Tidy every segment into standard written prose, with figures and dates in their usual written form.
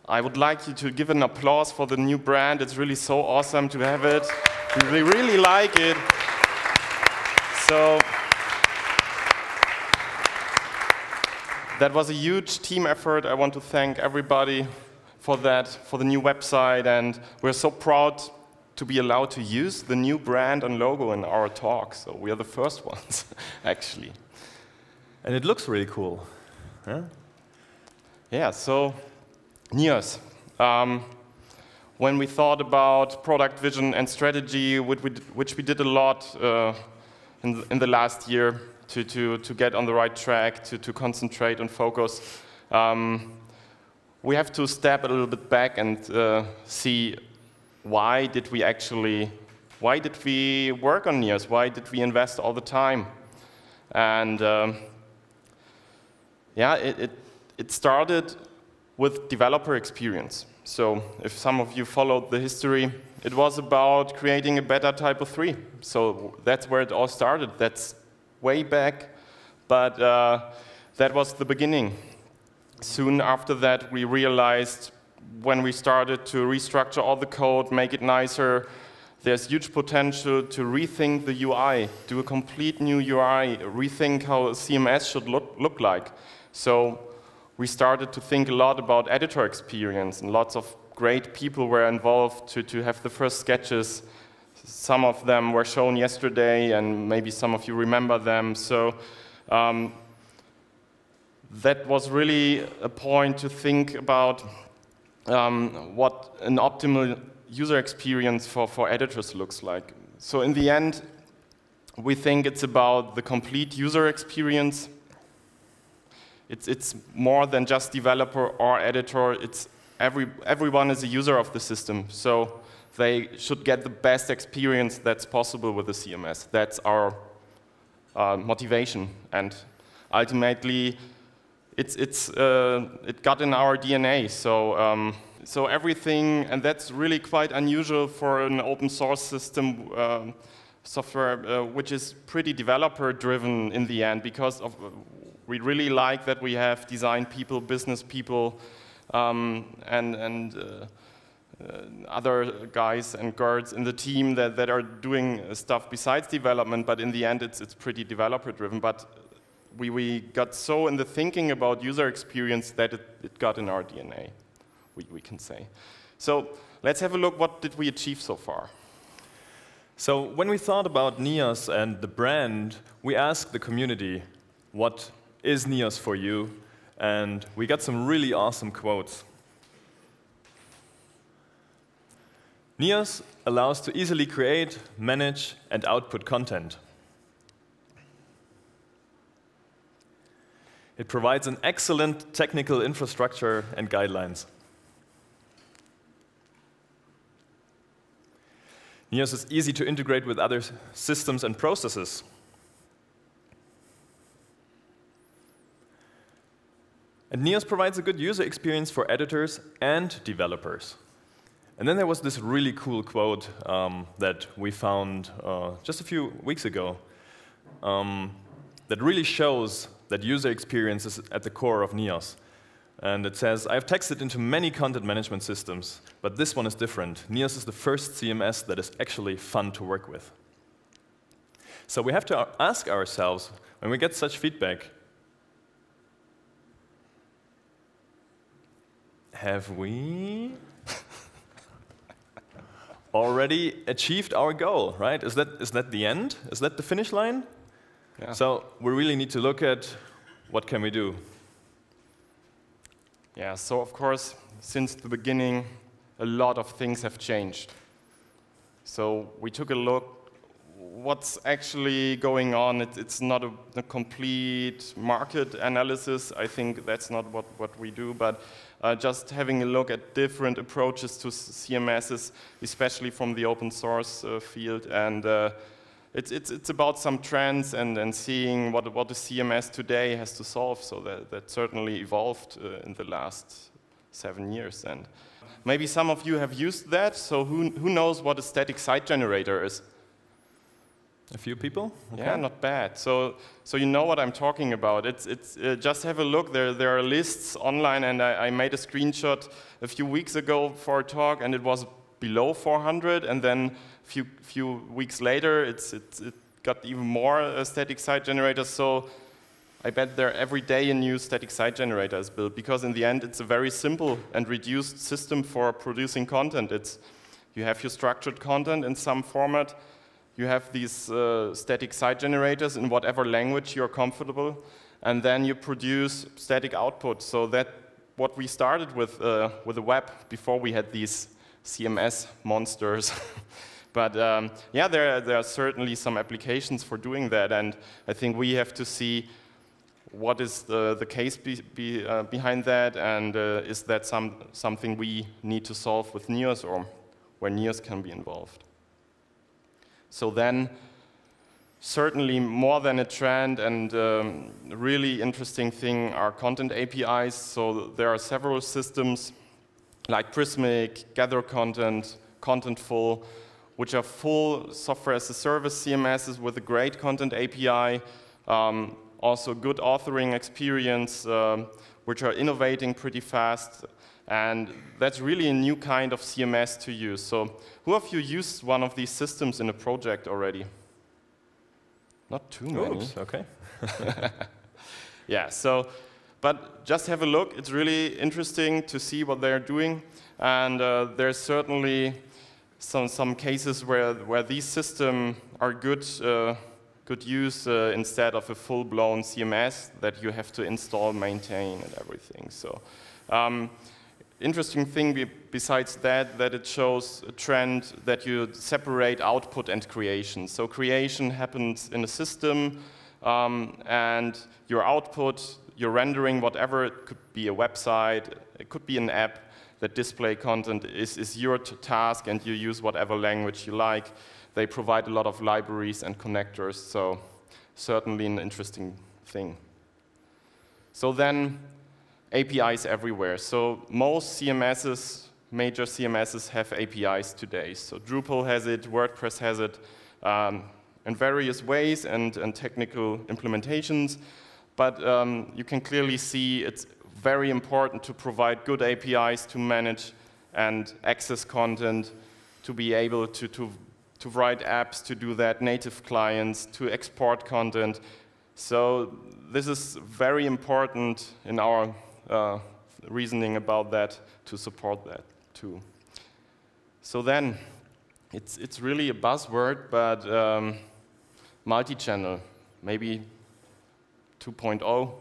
I would like you to give an applause for the new brand. It's really so awesome to have it. We really like it. So that was a huge team effort. I want to thank everybody for that, for the new website, and we're so proud to be allowed to use the new brand and logo in our talk. So we are the first ones, actually. And it looks really cool. Huh? Yeah, so NEOS. When we thought about product vision and strategy, which we did a lot in the last year to get on the right track, to concentrate and focus, we have to step a little bit back and see why did we work on NEOS? Why did we invest all the time? And yeah, it started with developer experience. So if some of you followed the history, it was about creating a better typo 3. So that's where it all started. That's way back, but that was the beginning. Soon after that, we realized when we started to restructure all the code, make it nicer, there's huge potential to rethink the UI, do a complete new UI, rethink how CMS should look like. So we started to think a lot about editor experience, and lots of great people were involved to have the first sketches. Some of them were shown yesterday, and maybe some of you remember them. So that was really a point to think about what an optimal user experience for editors looks like. So in the end, we think it's about the complete user experience. It's more than just developer or editor. It's everyone is a user of the system. So they should get the best experience that's possible with the CMS. That's our motivation. And ultimately, it got in our DNA. So everything, and that's really quite unusual for an open source system software, which is pretty developer driven in the end, because we really like that we have design people, business people, and other guys and girls in the team that are doing stuff besides development, but in the end it's pretty developer driven. But we got so in the thinking about user experience that it got in our DNA, we can say. So let's have a look, what did we achieve so far? So when we thought about NEOS and the brand, we asked the community, what is NEOS for you? And we got some really awesome quotes. NEOS allows to easily create, manage, and output content. It provides an excellent technical infrastructure and guidelines. NEOS is easy to integrate with other systems and processes. And NEOS provides a good user experience for editors and developers. And then there was this really cool quote that we found just a few weeks ago that really shows that user experience is at the core of NEOS. And it says, I've texted into many content management systems, but this one is different. NEOS is the first CMS that is actually fun to work with. So we have to ask ourselves, when we get such feedback, have we already achieved our goal, right? Is that the end? Is that the finish line? Yeah. So we really need to look at what can we do. Yeah, so of course, since the beginning, a lot of things have changed. So we took a look, what's actually going on. It's not a complete market analysis. I think that's not what we do, but just having a look at different approaches to CMSs, especially from the open source field. And it's about some trends and seeing what the CMS today has to solve. So that certainly evolved in the last 7 years. And maybe some of you have used that. So who knows what a static site generator is? A few people? Okay. Yeah, not bad. So you know what I'm talking about. It's just have a look. There are lists online, and I made a screenshot a few weeks ago for a talk, and it was below 400, and then few weeks later, it got even more static site generators. So I bet there every day a new static site generator is built, because in the end, it's a very simple and reduced system for producing content. You have your structured content in some format. You have these static site generators in whatever language you're comfortable, and then you produce static output. So that's what we started with the web before we had these CMS monsters. But yeah, there are certainly some applications for doing that, and I think we have to see what is the case behind that, and is that something we need to solve with Neos, or where Neos can be involved. So then, certainly more than a trend, and a really interesting thing are content APIs. So there are several systems like Prismic, Gather Content, Contentful, which are full software as a service CMSs with a great content API, also good authoring experience, which are innovating pretty fast. And that's really a new kind of CMS to use. So who of you used one of these systems in a project already? Not too many. Oops, okay. Yeah, so, but just have a look. It's really interesting to see what they're doing. And there's certainly some cases where these systems are good use instead of a full-blown CMS that you have to install, maintain, and everything. So. Interesting thing besides that it shows a trend that you separate output and creation. So creation happens in a system, and your output, your rendering, whatever, it could be a website, it could be an app that display content is your task, and you use whatever language you like. They provide a lot of libraries and connectors, so certainly an interesting thing. So then, APIs everywhere. So most CMSs, major CMSs, have APIs today. So Drupal has it, WordPress has it, in various ways and technical implementations. But you can clearly see it's very important to provide good APIs to manage and access content, to be able to write apps, to do that, native clients, to export content. So this is very important in our reasoning about that, to support that too. So then, it's really a buzzword, but multi-channel, maybe 2.0,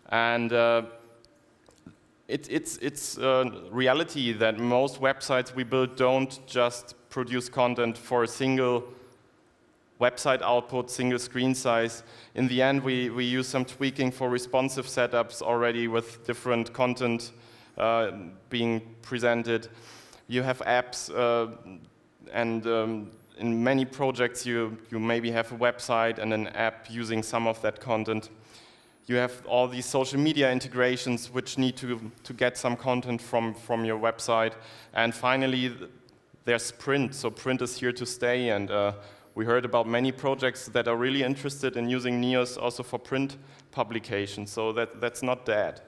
and it's reality that most websites we build don't just produce content for a single website output, single screen size. In the end, we use some tweaking for responsive setups already with different content being presented. You have apps, and in many projects you maybe have a website and an app using some of that content. You have all these social media integrations which need to get some content from your website. And finally, there's print. So print is here to stay, and we heard about many projects that are really interested in using Neos also for print publication, so that's not dead.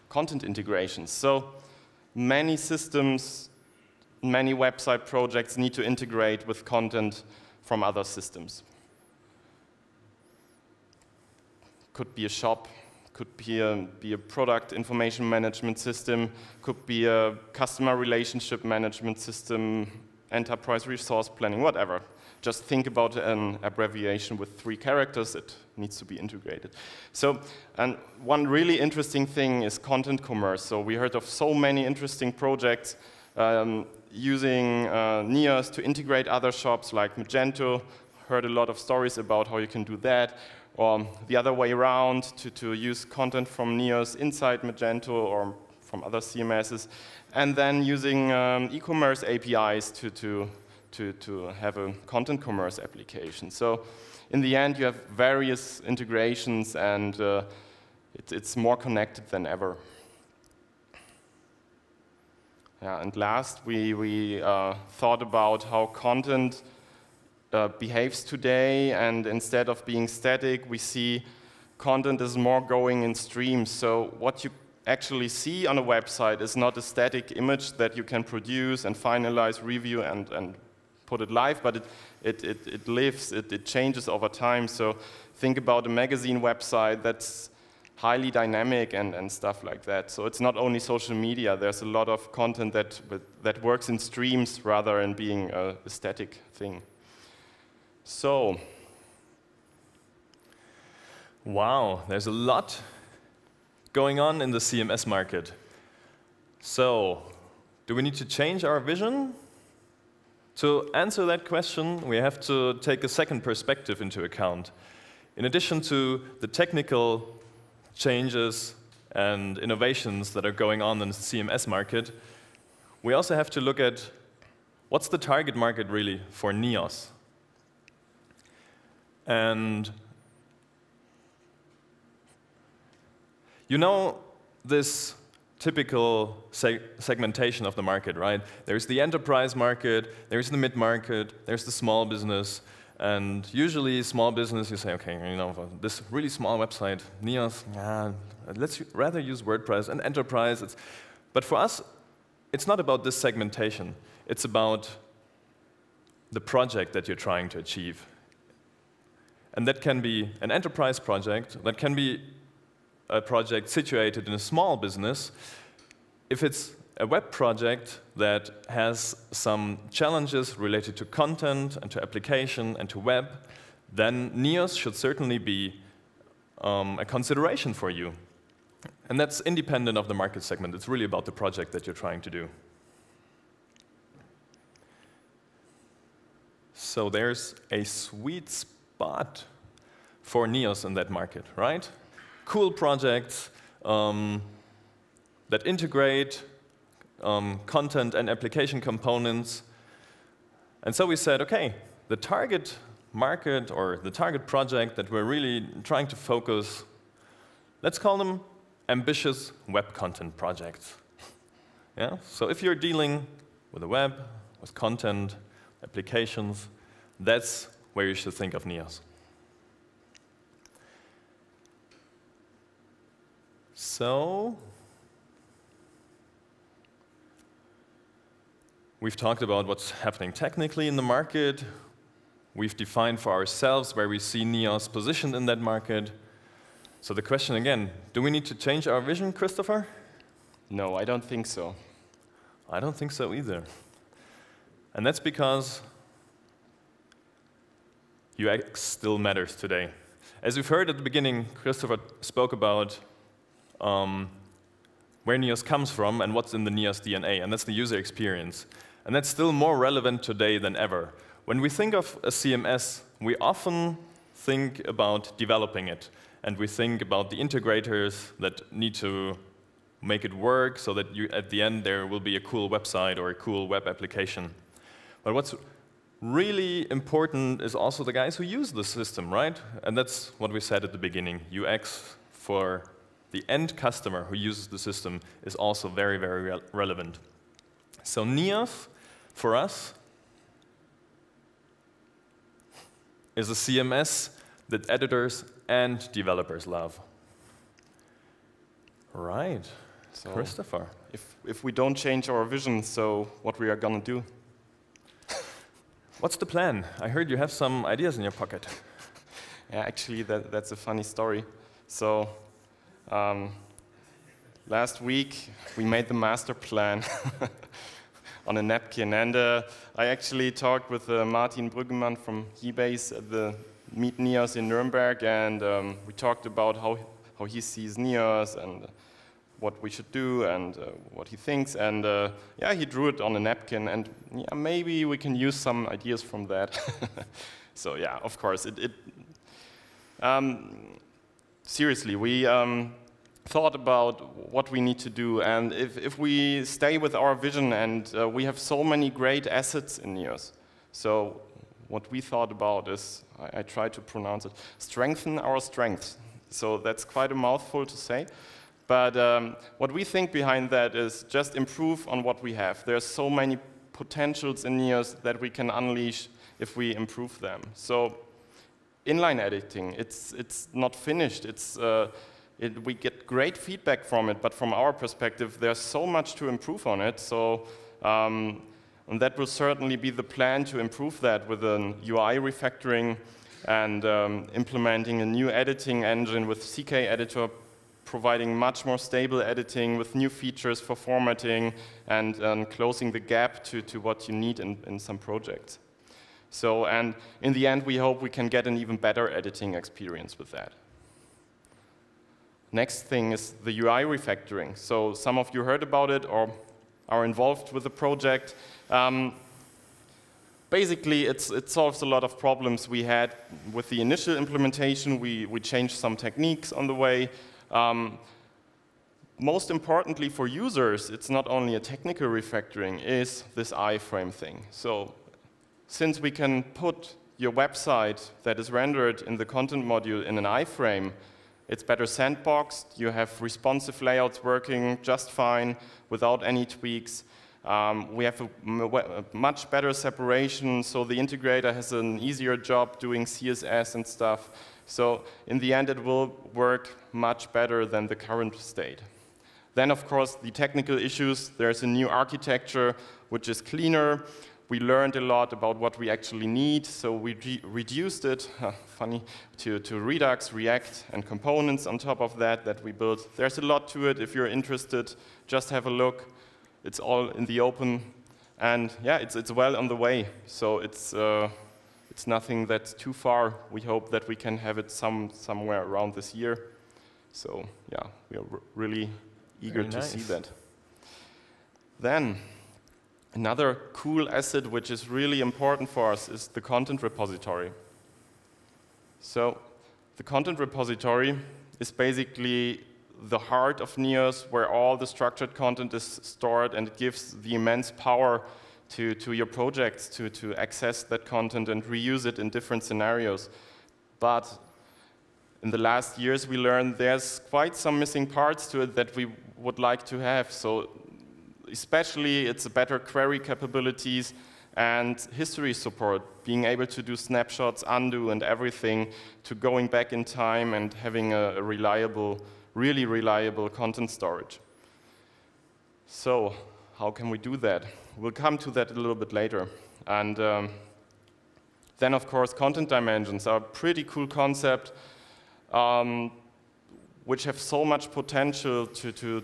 Content integrations. So many systems, many website projects need to integrate with content from other systems. Could be a shop, could be a product information management system, could be a customer relationship management system, enterprise resource planning, whatever. Just think about an abbreviation with 3 characters, it needs to be integrated. So, and one really interesting thing is content commerce. So we heard of so many interesting projects using Neos to integrate other shops like Magento. Heard a lot of stories about how you can do that. Or the other way around, to use content from Neos inside Magento or from other CMSs, and then using e-commerce APIs to have a content commerce application. So in the end, you have various integrations, and it's more connected than ever. Yeah, and last, we thought about how content behaves today, and instead of being static, we see content is more going in streams. So what you actually see on a website is not a static image that you can produce and finalize, review, and put it live, but it lives, it changes over time. So think about a magazine website that's highly dynamic and stuff like that. So it's not only social media, there's a lot of content that works in streams rather than being a static thing. So, wow, there's a lot going on in the CMS market. So, do we need to change our vision? To answer that question, we have to take a second perspective into account. In addition to the technical changes and innovations that are going on in the CMS market, we also have to look at what's the target market really for NEOS. And you know this typical segmentation of the market, right? There's the enterprise market, there's the mid-market, there's the small business, and usually small business, you say, okay, you know, this really small website, NEOS, let's rather use WordPress, and enterprise. But for us, it's not about this segmentation. It's about the project that you're trying to achieve. And that can be an enterprise project, that can be a project situated in a small business. If it's a web project that has some challenges related to content and to application and to web, then NEOS should certainly be a consideration for you. And that's independent of the market segment. It's really about the project that you're trying to do. So there's a sweet spot for NEOS in that market, right? Cool projects that integrate content and application components. And so we said, okay, the target market or the target project that we're really trying to focus, let's call them ambitious web content projects. Yeah? So if you're dealing with the web, with content, applications, that's where you should think of NEOS. So, we've talked about what's happening technically in the market. We've defined for ourselves where we see NEOS positioned in that market. So the question again, do we need to change our vision, Christopher? No, I don't think so. I don't think so either. And that's because UX still matters today. As we've heard at the beginning, Christopher spoke about where NEOS comes from and what's in the NEOS DNA, and that's the user experience. And that's still more relevant today than ever. When we think of a CMS, we often think about developing it, and we think about the integrators that need to make it work so that at the end there will be a cool website or a cool web application. But what's really important is also the guys who use the system, right? And that's what we said at the beginning. UX for the end customer who uses the system is also very, very relevant. So NEOS, for us, is a CMS that editors and developers love. Right, so Christopher. If we don't change our vision, so what we are gonna do? What's the plan? I heard you have some ideas in your pocket. Yeah, actually, that's a funny story. So, last week we made the master plan on a napkin, and I actually talked with Martin Brüggemann from Keybase at the Meet NEOS in Nuremberg, and we talked about how he sees NEOS and what we should do and what he thinks, and yeah, he drew it on a napkin, and yeah, maybe we can use some ideas from that. So yeah, of course, seriously, we thought about what we need to do, and if we stay with our vision, and we have so many great assets in NEOS, so what we thought about is, I try to pronounce it, strengthen our strengths. So that's quite a mouthful to say, But what we think behind that is just improve on what we have. There are so many potentials in Neos that we can unleash if we improve them. So inline editing, it's not finished. We get great feedback from it, but from our perspective, there's so much to improve on it. So and that will certainly be the plan, to improve that with an UI refactoring and implementing a new editing engine with CK editor, providing much more stable editing with new features for formatting and closing the gap to what you need in some projects. So, and in the end, we hope we can get an even better editing experience with that. Next thing is the UI refactoring. So some of you heard about it or are involved with the project. Basically, it solves a lot of problems we had with the initial implementation. We changed some techniques on the way. Most importantly for users, it's not only a technical refactoring, is this iframe thing. So since we can put your website that is rendered in the content module in an iframe, it's better sandboxed. You have responsive layouts working just fine without any tweaks. We have a much better separation, so the integrator has an easier job doing CSS and stuff. So in the end, it will work much better than the current state. Then, of course, the technical issues. There's a new architecture, which is cleaner. We learned a lot about what we actually need, so we reduced it, to Redux, React, and components on top of that we built. There's a lot to it. If you're interested, just have a look. It's all in the open, and yeah, it's well on the way. So it's nothing that's too far. We hope that we can have it somewhere around this year. So yeah, we are really eager to see that. Then, another cool asset which is really important for us is the content repository. So the content repository is basically the heart of Neos, where all the structured content is stored, and it gives the immense power to your projects to access that content and reuse it in different scenarios. But in the last years, we learned there's quite some missing parts to it that we would like to have. So especially, it's better query capabilities and history support, being able to do snapshots, undo, and everything, to going back in time and having a reliable, really reliable content storage. So how can we do that? We'll come to that a little bit later. And then, of course, content dimensions are a pretty cool concept, which have so much potential to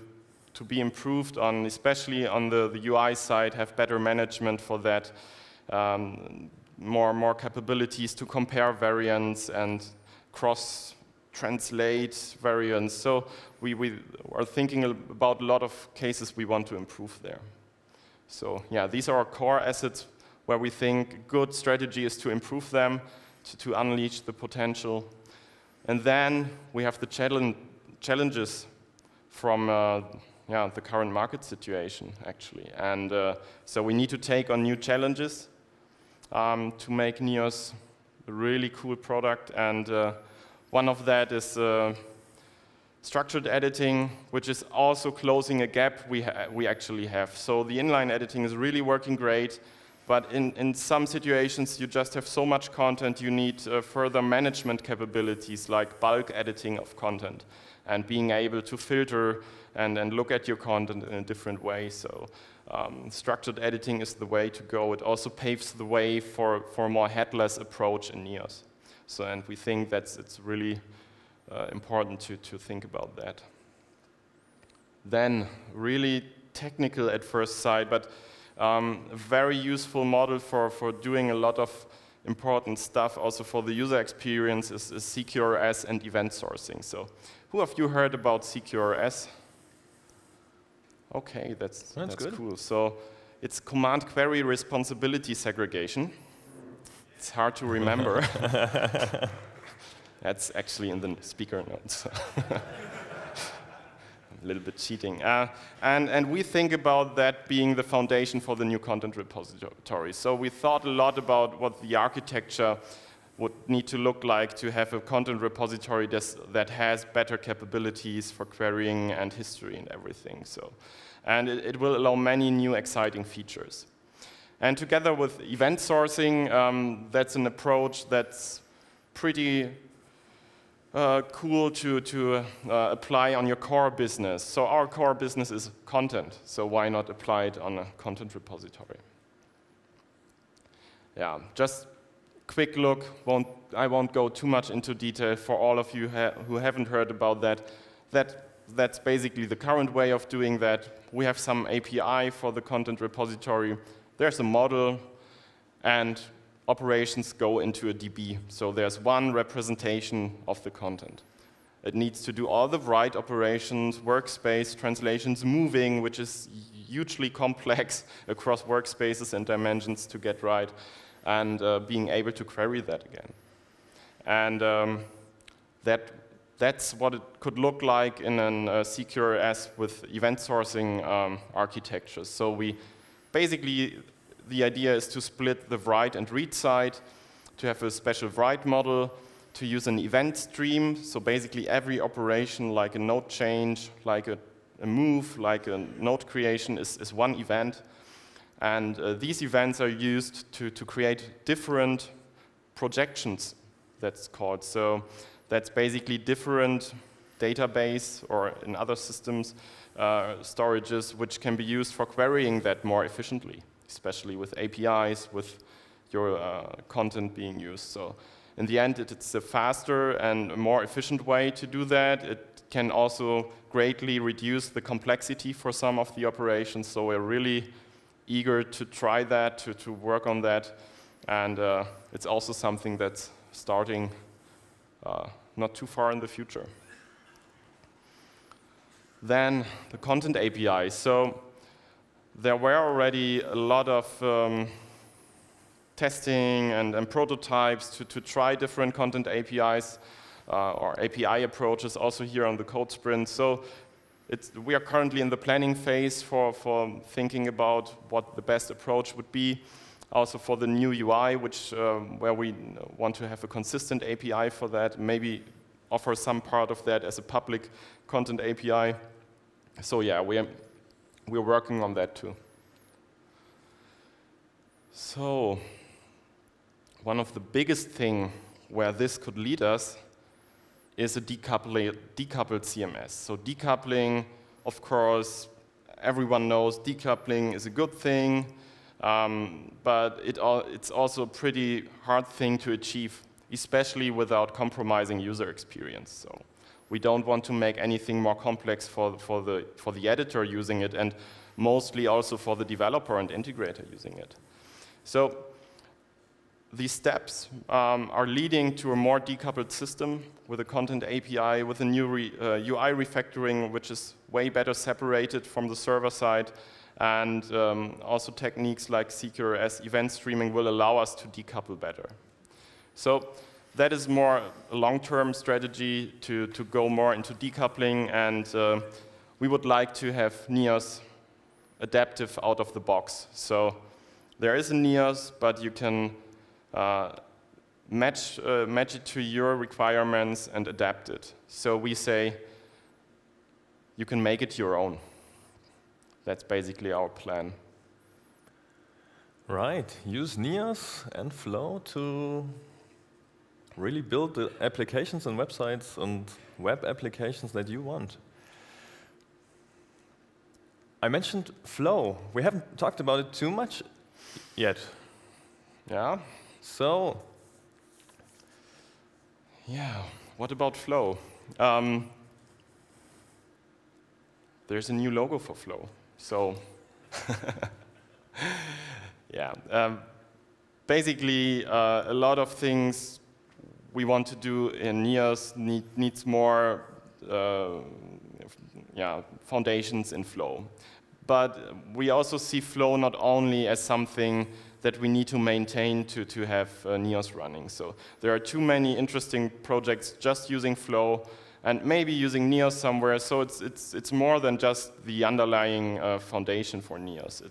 be improved on, especially on the UI side, have better management for that, more capabilities to compare variants and cross-translate variants. So we are thinking about a lot of cases we want to improve there. So yeah, these are our core assets where we think a good strategy is to improve them, to unleash the potential. And then we have the challenges from the current market situation, actually. And so we need to take on new challenges to make Neos a really cool product. And one of that is structured editing, which is also closing a gap we actually have. So the inline editing is really working great, but in some situations you just have so much content, you need further management capabilities like bulk editing of content and being able to filter and look at your content in a different way. So structured editing is the way to go. It also paves the way for a more headless approach in Neos. So, and we think it's really important to think about that. Then, really technical at first sight, but a very useful model for doing a lot of important stuff also for the user experience is CQRS and event sourcing. So, who of you heard about CQRS? Okay, that's good. Cool. So, it's command query responsibility segregation. It's hard to remember. That's actually in the speaker notes. A little bit cheating. And we think about that being the foundation for the new content repository. So we thought a lot about what the architecture would need to look like to have a content repository that has better capabilities for querying and history and everything. So, and it will allow many new exciting features. And together with event sourcing, that's an approach that's pretty cool to apply on your core business. So our core business is content, so why not apply it on a content repository? Yeah, just quick look. I won't go too much into detail for all of you who haven't heard about that. That's basically the current way of doing that. We have some API for the content repository. There's a model, and operations go into a DB. So there's one representation of the content. It needs to do all the write operations, workspace, translations, moving, which is hugely complex across workspaces and dimensions to get right, and being able to query that again. And that's what it could look like in a CQRS with event sourcing architecture. So basically, the idea is to split the write and read side, to have a special write model, to use an event stream. So basically every operation, like a node change, like a move, like a node creation is one event. And these events are used to create different projections, that's called. So that's basically different database, or in other systems, storages, which can be used for querying that more efficiently, especially with APIs, with your content being used. So in the end, it's a faster and more efficient way to do that. It can also greatly reduce the complexity for some of the operations. So we're really eager to try that, to work on that. And it's also something that's starting not too far in the future. Then the content API. So there were already a lot of testing and prototypes to try different content APIs or API approaches also here on the code sprint. So we are currently in the planning phase for thinking about what the best approach would be. Also for the new UI, where we want to have a consistent API for that, maybe offer some part of that as a public content API. So yeah, we're working on that too. So one of the biggest things where this could lead us is a decoupled CMS. So decoupling, of course, everyone knows decoupling is a good thing, but it's also a pretty hard thing to achieve, especially without compromising user experience. So we don't want to make anything more complex for the editor using it, and mostly also for the developer and integrator using it. So these steps are leading to a more decoupled system with a content API, with a new UI refactoring, which is way better separated from the server side. And also techniques like CQRS event streaming will allow us to decouple better. So that is more a long-term strategy to go more into decoupling. And we would like to have Neos adaptive out of the box. So there is a Neos, but you can match it to your requirements and adapt it. So we say you can make it your own. That's basically our plan. Right. Use Neos and Flow to really build the applications and websites and web applications that you want. I mentioned Flow. We haven't talked about it too much yet. Yeah. So, yeah, what about Flow? There's a new logo for Flow. So, yeah, basically a lot of things we want to do in Neos needs more foundations in Flow. But we also see Flow not only as something that we need to maintain to have Neos running. So there are too many interesting projects just using Flow and maybe using Neos somewhere. So it's more than just the underlying foundation for Neos.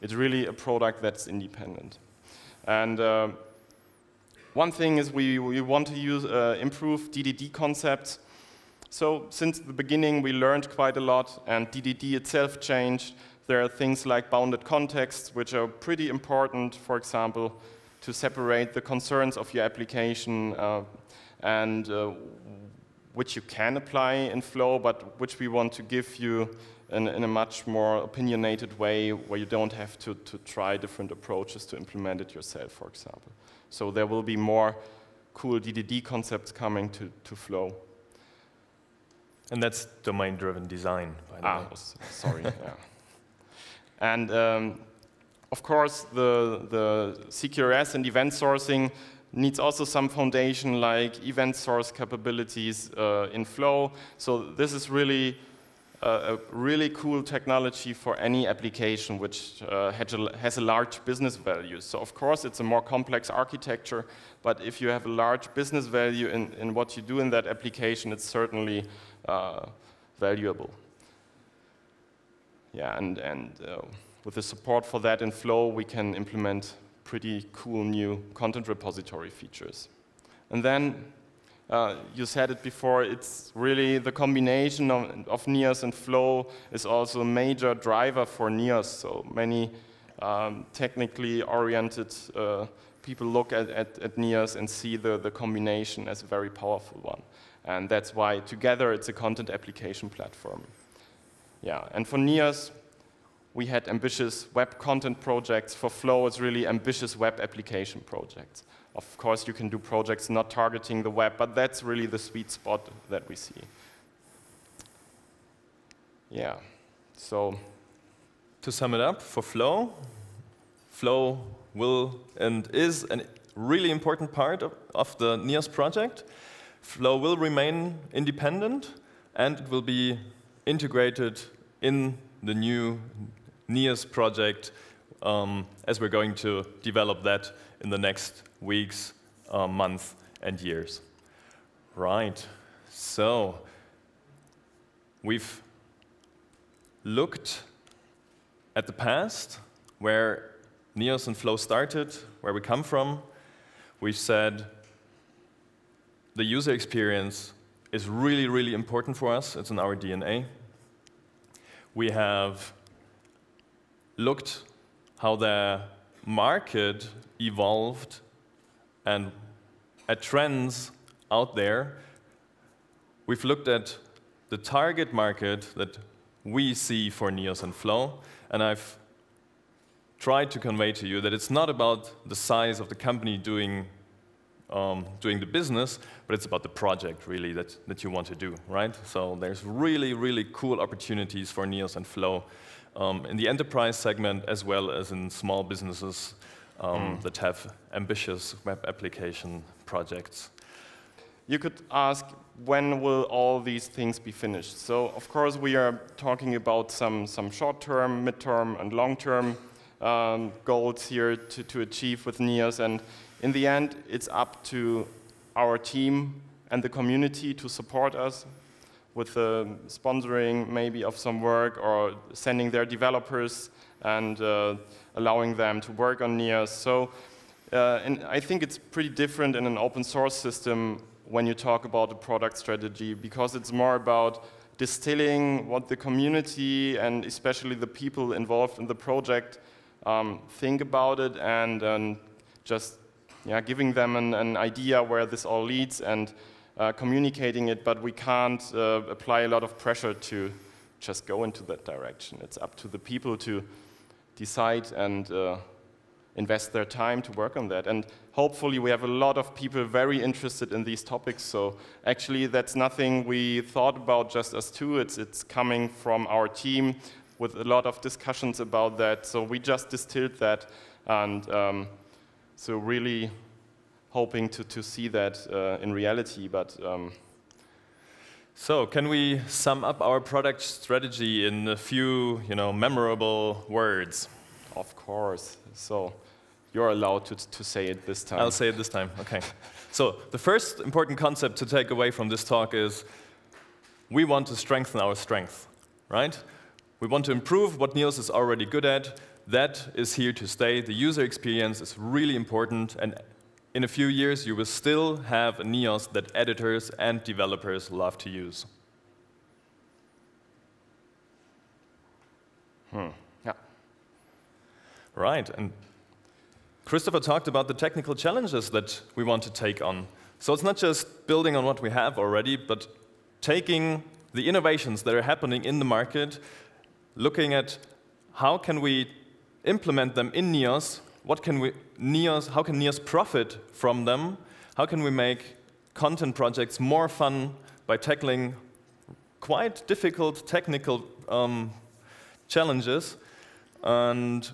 It's really a product that's independent. And One thing is we want to improve DDD concepts. So since the beginning, we learned quite a lot, and DDD itself changed. There are things like bounded contexts, which are pretty important, for example, to separate the concerns of your application and which you can apply in Flow, but which we want to give you in a much more opinionated way, where you don't have to try different approaches to implement it yourself, for example. So there will be more cool DDD concepts coming to Flow. And that's domain-driven design, by the way. Sorry, yeah. And of course, the CQRS and event sourcing needs also some foundation, like event source capabilities in Flow. So this is really a really cool technology for any application which has a large business value. So of course, it's a more complex architecture, but if you have a large business value in what you do in that application, it's certainly valuable. Yeah, and with the support for that in Flow, we can implement pretty cool new content repository features. And then, you said it before, it's really the combination of Neos and Flow is also a major driver for Neos. So many technically oriented people look at Neos and see the combination as a very powerful one. And that's why together it's a content application platform. Yeah, and for Neos, we had ambitious web content projects. For Flow, it's really ambitious web application projects. Of course, you can do projects not targeting the web, but that's really the sweet spot that we see. Yeah, so to sum it up, for Flow, Flow will and is a really important part of the Neos project. Flow will remain independent, and it will be integrated in the new Neos project as we're going to develop that in the next weeks, months, and years. Right, so we've looked at the past, where Neos and Flow started, where we come from. We've said the user experience is really, really important for us. It's in our DNA. We have looked how the market evolved and at trends out there. We've looked at the target market that we see for Neos and Flow, and I've tried to convey to you that it's not about the size of the company doing the business, but it's about the project, really, that you want to do, right? So there's really, really cool opportunities for Neos and Flow in the enterprise segment, as well as in small businesses that have ambitious web application projects. You could ask, when will all these things be finished? So, of course, we are talking about some short-term, mid-term, and long-term goals here to achieve with Neos, and in the end, it's up to our team and the community to support us with the sponsoring maybe of some work, or sending their developers and allowing them to work on Neos. So and I think it's pretty different in an open source system when you talk about a product strategy, because it's more about distilling what the community and especially the people involved in the project think about it, and just giving them an idea where this all leads and communicating it, but we can't apply a lot of pressure to just go into that direction. It's up to the people to decide and invest their time to work on that. And hopefully we have a lot of people very interested in these topics. So actually that's nothing we thought about just us two. It's coming from our team with a lot of discussions about that. So we just distilled that, and so really hoping to see that in reality. But so can we sum up our product strategy in a few, memorable words? Of course. So you're allowed to say it this time. I'll say it this time. Okay. So the first important concept to take away from this talk is we want to strengthen our strength, right? We want to improve what Neos is already good at. That is here to stay. The user experience is really important, and in a few years, you will still have a Neos that editors and developers love to use. Yeah. Right, and Christopher talked about the technical challenges that we want to take on. So it's not just building on what we have already, but taking the innovations that are happening in the market, looking at how can we implement them in Neos, how can Neos profit from them, how can we make content projects more fun by tackling quite difficult technical challenges. And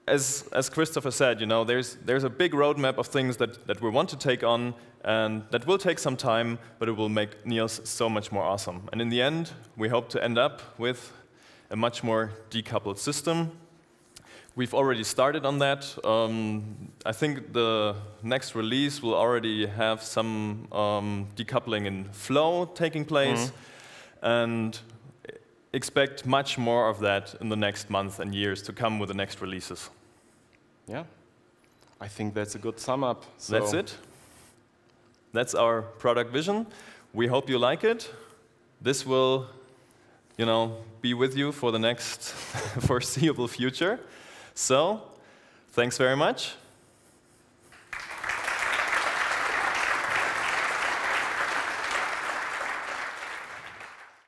as Christopher said, there's a big roadmap of things that we want to take on, and that will take some time, but it will make Neos so much more awesome. And in the end, we hope to end up with a much more decoupled system. We've already started on that. I think the next release will already have some decoupling in flow taking place, and expect much more of that in the next month and years to come with the next releases. Yeah, I think that's a good sum up. So that's it. That's our product vision. We hope you like it. This will, be with you for the next foreseeable future. So, thanks very much.